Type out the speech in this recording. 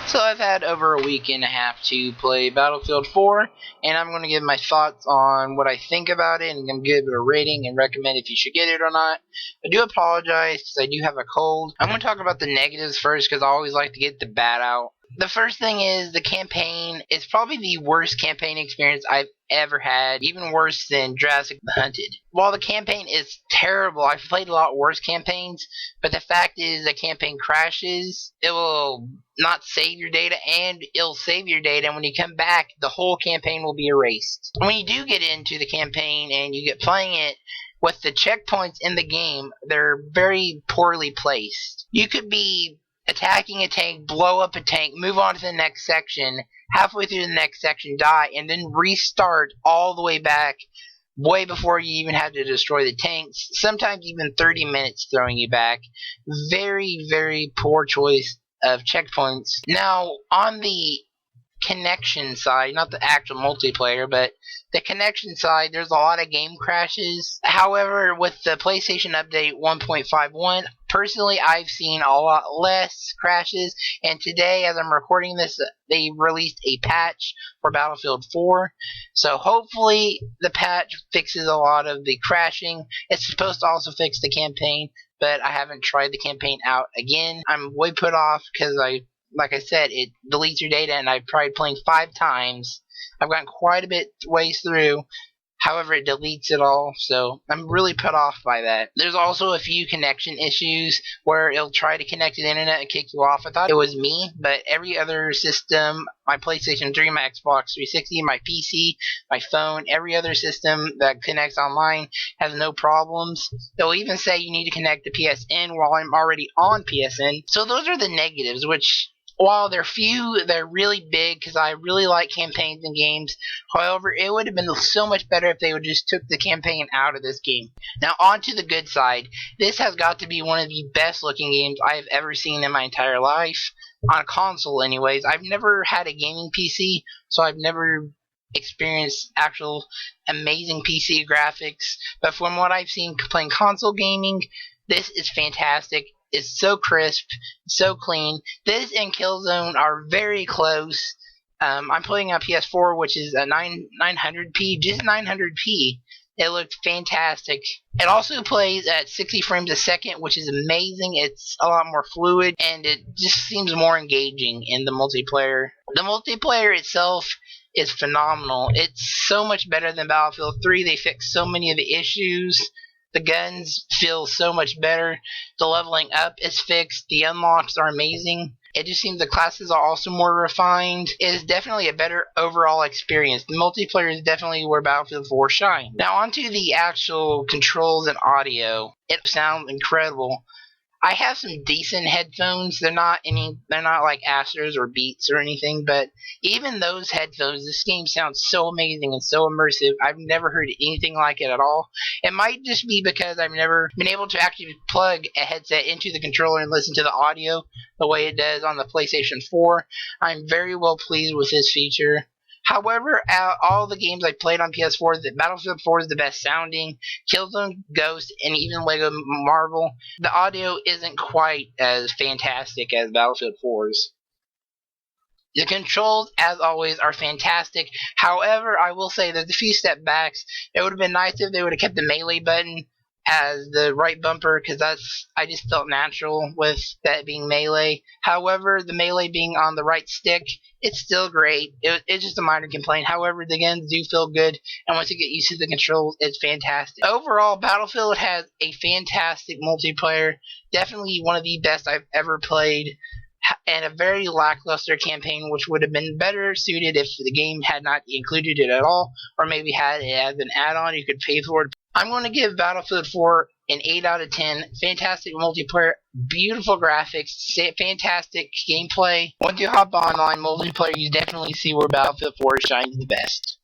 So I've had over a week and a half to play Battlefield 4, and I'm going to give my thoughts on what I think about it, and I'm going to give it a rating and recommend if you should get it or not. I do apologize because I do have a cold. I'm going to talk about the negatives first because I always like to get the bad out. The first thing is the campaign is probably the worst campaign experience I've ever had, even worse than Jurassic Hunted. While the campaign is terrible, I've played a lot worse campaigns, but the fact is the campaign crashes, it will not save your data, and it'll save your data, and when you come back, the whole campaign will be erased. When you do get into the campaign and you get playing it, with the checkpoints in the game, they're very poorly placed. You could be attacking a tank, blow up a tank, move on to the next section, halfway through the next section die, and then restart all the way back way before you even have to destroy the tanks, sometimes even 30 minutes throwing you back. Very, very poor choice of checkpoints. Now, on the connection side, not the actual multiplayer, but the connection side, there's a lot of game crashes. However, with the PlayStation Update 1.51, personally, I've seen a lot less crashes, and today, as I'm recording this, they released a patch for Battlefield 4, so hopefully the patch fixes a lot of the crashing. It's supposed to also fix the campaign, but I haven't tried the campaign out again. I'm way put off because like I said, it deletes your data, and I've tried playing 5 times. I've gotten quite a bit ways through. However, it deletes it all, so I'm really put off by that. There's also a few connection issues where it'll try to connect to the internet and kick you off. I thought it was me, but every other system, my PlayStation 3, my Xbox 360, my PC, my phone, every other system that connects online has no problems. They'll even say you need to connect to PSN while I'm already on PSN. So those are the negatives, which, while they're few, they're really big because I really like campaigns in games. However, it would have been so much better if they would just took the campaign out of this game. Now, on to the good side. This has got to be one of the best looking games I've ever seen in my entire life. On a console, anyways. I've never had a gaming PC, so I've never experienced actual amazing PC graphics. But from what I've seen playing console gaming, this is fantastic. It's so crisp, so clean. This and Killzone are very close. I'm playing on PS4, which is a 900p, just 900p. It looked fantastic. It also plays at 60 frames a second, which is amazing. It's a lot more fluid, and it just seems more engaging in the multiplayer. The multiplayer itself is phenomenal. It's so much better than Battlefield 3. They fixed so many of the issues. The guns feel so much better. The leveling up is fixed. The unlocks are amazing. It just seems the classes are also more refined. It is definitely a better overall experience. The multiplayer is definitely where Battlefield 4 shines. Now onto the actual controls and audio. It sounds incredible. I have some decent headphones. They're not like Astros or Beats or anything, but even those headphones, this game sounds so amazing and so immersive. I've never heard anything like it at all. It might just be because I've never been able to actually plug a headset into the controller and listen to the audio the way it does on the PlayStation 4. I'm very well pleased with this feature. However, out all the games I played on PS4, the Battlefield 4 is the best sounding. Killzone, Ghost, and even Lego Marvel, the audio isn't quite as fantastic as Battlefield 4's. The controls, as always, are fantastic. However, I will say there's a few step backs. It would have been nice if they would have kept the melee button as the right bumper, because I just felt natural with that being melee. However, the melee being on the right stick, it's still great. It's just a minor complaint. However, the guns do feel good, and once you get used to the controls, it's fantastic. Overall, Battlefield has a fantastic multiplayer. Definitely one of the best I've ever played, and a very lackluster campaign, which would have been better suited if the game had not included it at all, or maybe had it as an add-on you could pay for it. I'm going to give Battlefield 4 an 8 out of 10. Fantastic multiplayer, beautiful graphics, fantastic gameplay. Once you hop online multiplayer, you definitely see where Battlefield 4 shines the best.